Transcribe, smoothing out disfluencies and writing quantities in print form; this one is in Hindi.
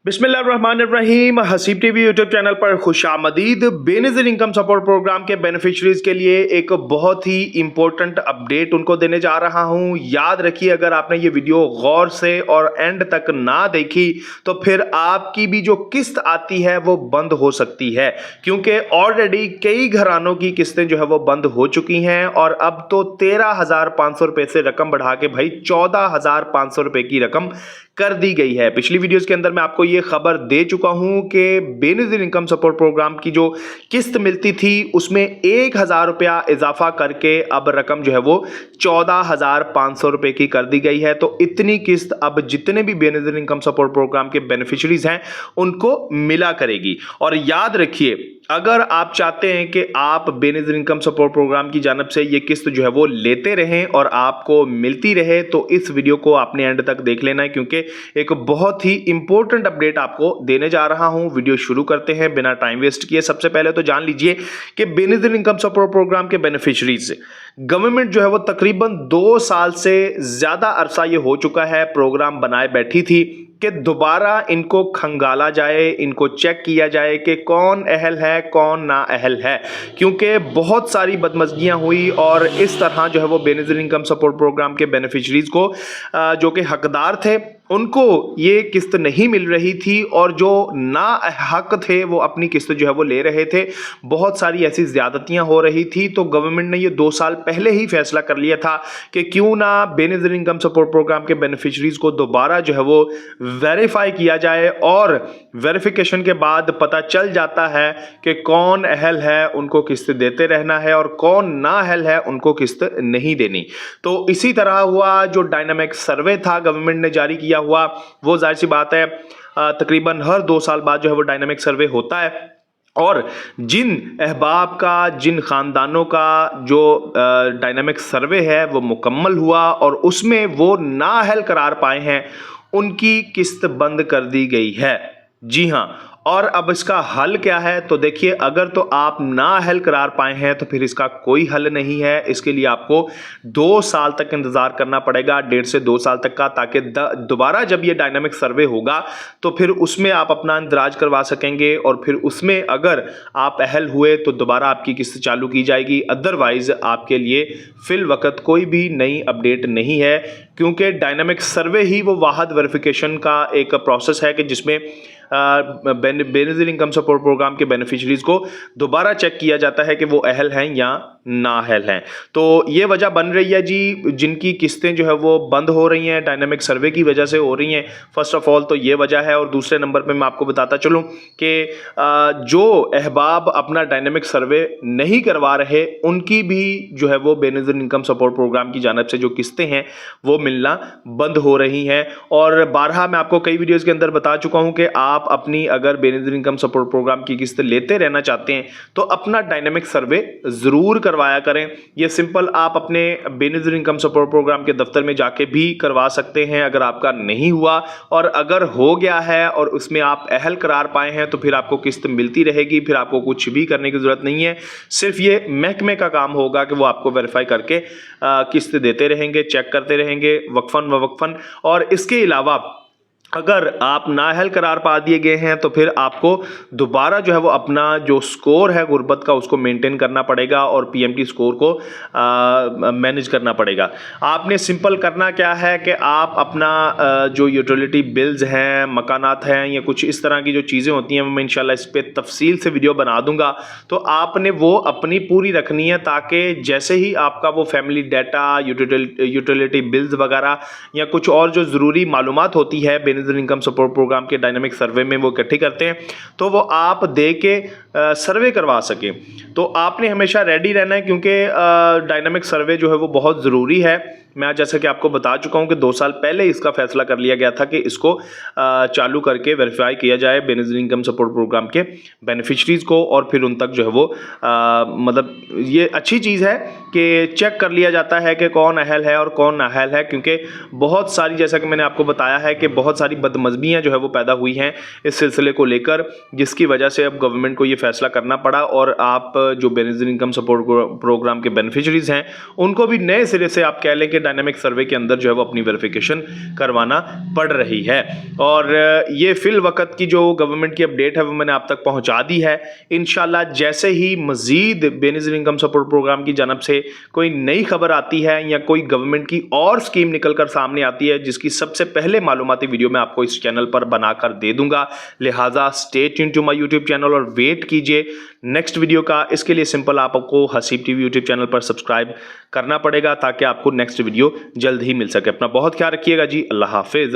बिस्मिल्लाहिर्रहमानिर्रहीम। हसीब टीवी यूट्यूब चैनल पर खुशामदीद। बेनज़ीर इनकम सपोर्ट प्रोग्राम के बेनिफिशरीज के लिए एक बहुत ही इंपॉर्टेंट अपडेट उनको देने जा रहा हूं। याद रखिए, अगर आपने ये वीडियो गौर से और एंड तक ना देखी तो फिर आपकी भी जो किस्त आती है वो बंद हो सकती है, क्योंकि ऑलरेडी कई घरानों की किस्तें जो है वो बंद हो चुकी हैं और अब तो 13,500 रुपए से रकम बढ़ा के भाई 14,500 रुपए की रकम कर दी गई है। पिछली वीडियोस के अंदर मैं आपको ये खबर दे चुका हूं कि बेनज़ीर इनकम सपोर्ट प्रोग्राम की जो किस्त मिलती थी उसमें 1,000 रुपया इजाफा करके अब रकम जो है वो 14,500 रुपए की कर दी गई है। तो इतनी किस्त अब जितने भी बेनज़ीर इनकम सपोर्ट प्रोग्राम के बेनिफिशरीज हैं उनको मिला करेगी। और याद रखिए, अगर आप चाहते हैं कि आप बेनज़ीर इनकम सपोर्ट प्रोग्राम की जानब से ये किस्त जो है वो लेते रहें और आपको मिलती रहे, तो इस वीडियो को आपने एंड तक देख लेना है, क्योंकि एक बहुत ही इंपॉर्टेंट अपडेट आपको देने जा रहा हूं। वीडियो शुरू करते हैं बिना टाइम वेस्ट किए। सबसे पहले तो जान लीजिए कि बेनज़ीर इनकम सपोर्ट प्रोग्राम के बेनिफिशरीज गवर्नमेंट जो है वो तकरीबन 2 साल से ज्यादा अरसा ये हो चुका है प्रोग्राम बनाए बैठी थी कि दोबारा इनको खंगाला जाए, इनको चेक किया जाए कि कौन अहल है कौन ना अहल है, क्योंकि बहुत सारी बदमज़गियाँ हुई और इस तरह जो है वो बेनज़ीर इनकम सपोर्ट प्रोग्राम के बेनिफिशरीज को जो कि हकदार थे उनको ये किस्त नहीं मिल रही थी और जो ना हक थे वो अपनी किस्त जो है वो ले रहे थे। बहुत सारी ऐसी ज़्यादतियाँ हो रही थी, तो गवर्नमेंट ने ये 2 साल पहले ही फैसला कर लिया था कि क्यों ना बेनज़ीर इनकम सपोर्ट प्रोग्राम के बेनिफिशरीज को दोबारा जो है वो वेरीफाई किया जाए, और वेरिफिकेशन के बाद पता चल जाता है कि कौन अहल है उनको किस्त देते रहना है और कौन ना अहल है उनको किस्त नहीं देनी। तो इसी तरह हुआ, जो डायनामिक सर्वे था गवर्नमेंट ने जारी किया हुआ, वो जाहिर सी बात है तकरीबन हर 2 साल बाद जो है वो डायनामिक सर्वे होता है, और जिन अहबाब का, जिन ख़ानदानों का जो डायनामिक सर्वे है वो मुकम्मल हुआ और उसमें वो नाअहल करार पाए हैं, उनकी किस्त बंद कर दी गई है। जी हाँ, और अब इसका हल क्या है? तो देखिए, अगर तो आप नाअहल करार पाए हैं तो फिर इसका कोई हल नहीं है। इसके लिए आपको 2 साल तक इंतज़ार करना पड़ेगा, 1.5 से 2 साल तक का, ताकि दोबारा जब ये डायनामिक सर्वे होगा तो फिर उसमें आप अपना इंदराज करवा सकेंगे और फिर उसमें अगर आप अहल हुए तो दोबारा आपकी किस्त चालू की जाएगी। अदरवाइज़ आपके लिए फिल वक्त कोई भी नई अपडेट नहीं है, क्योंकि डायनामिक सर्वे ही वो वाहद वेरिफिकेशन का एक प्रोसेस है कि जिसमें बेनज़ीर इनकम सपोर्ट प्रोग्राम के बेनिफिशरीज को दोबारा चेक किया जाता है कि वो अहल हैं या ना अहल हैं। तो ये वजह बन रही है जी, जिनकी किस्तें जो है वो बंद हो रही हैं डायनामिक सर्वे की वजह से हो रही हैं। फर्स्ट ऑफ ऑल तो ये वजह है, और दूसरे नंबर पे मैं आपको बताता चलूँ कि जो अहबाब अपना डायनामिक सर्वे नहीं करवा रहे उनकी भी जो है वो बेनज़ीर इनकम सपोर्ट प्रोग्राम की जानब से जो किस्तें हैं वो मिलना बंद हो रही हैं। और बारहा मैं आपको कई वीडियोज़ के अंदर बता चुका हूँ कि आप अपनी अगर बेनज़ीर इनकम सपोर्ट प्रोग्राम की किस्त लेते रहना चाहते हैं तो अपना डायनामिक सर्वे ज़रूर करवाया करें। ये सिंपल आप अपने बेनज़ीर इनकम सपोर्ट प्रोग्राम के दफ्तर में जाके भी करवा सकते हैं अगर आपका नहीं हुआ, और अगर हो गया है और उसमें आप अहल करार पाए हैं तो फिर आपको किस्त मिलती रहेगी। फिर आपको कुछ भी करने की ज़रूरत नहीं है, सिर्फ ये महकमे का काम होगा कि वो आपको वेरीफाई करके किस्त देते रहेंगे, चेक करते रहेंगे वक्फन व वक्फन। और इसके अलावा अगर आप नाअहल करार पा दिए गए हैं तो फिर आपको दोबारा जो है वो अपना जो स्कोर है गुर्बत का उसको मेंटेन करना पड़ेगा और पीएमटी स्कोर को मैनेज करना पड़ेगा। आपने सिंपल करना क्या है कि आप अपना जो यूटिलिटी बिल्स हैं, मकानात हैं, या कुछ इस तरह की जो चीज़ें होती हैं, मैं इंशाल्लाह इस पर तफसील से वीडियो बना दूंगा, तो आपने वो अपनी पूरी रखनी है, ताकि जैसे ही आपका वो फैमिली डाटा, यूटिलिटी बिल्स वगैरह या कुछ और जो ज़रूरी मालूमात होती है बेनज़ीर इनकम सपोर्ट प्रोग्राम के डायनामिक सर्वे में वो इकट्ठी करते हैं, तो वो आप दे के सर्वे करवा सकें। तो आपने हमेशा रेडी रहना है, क्योंकि डायनामिक सर्वे जो है वो बहुत ज़रूरी है। मैं जैसा कि आपको बता चुका हूं कि 2 साल पहले इसका फैसला कर लिया गया था कि इसको चालू करके वेरीफाई किया जाए बेनज़ीर इनकम सपोर्ट प्रोग्राम के बेनिफिशरीज को, और फिर उन तक जो है वो मतलब ये अच्छी चीज़ है कि चेक कर लिया जाता है कि कौन अहल है और कौन नाअहल है, क्योंकि बहुत सारी, जैसा कि मैंने आपको बताया है कि बहुत सारी बदमज़गियाँ जो है वो पैदा हुई हैं इस सिलसिले को लेकर, जिसकी वजह से अब गवर्नमेंट को ये फैसला करना पड़ा। और आप जो बेनज़ीर इनकम सपोर्ट प्रोग्राम के बेनिफिशरीज हैं उनको भी नए सिरे से आप कह लें कि डायनामिक सर्वे के अंदर जो है वो अपनी वेरिफिकेशन करवाना पड़ रही है। और ये फिल वक्त की जो गवर्नमेंट की अपडेट है वो मैंने आप तक पहुंचा दी है। इंशाल्लाह जैसे ही मजीद बेनिफिशियरी इनकम सपोर्ट प्रोग्राम की जानब से कोई नई खबर आती है या कोई गवर्नमेंट की और स्कीम निकलकर सामने आती है, जिसकी सबसे पहले मालूमाती वीडियो मैं आपको इस चैनल पर बनाकर दे दूंगा। लिहाजा stay tuned to my YouTube channel और वेट कीजिए नेक्स्ट वीडियो का। इसके लिए सिंपल आपको हसीब टीवी यूट्यूब चैनल पर सब्सक्राइब करना पड़ेगा ताकि आपको नेक्स्ट वीडियो जल्द ही मिल सके। अपना बहुत ख्याल रखिएगा जी। अल्लाह हाफिज।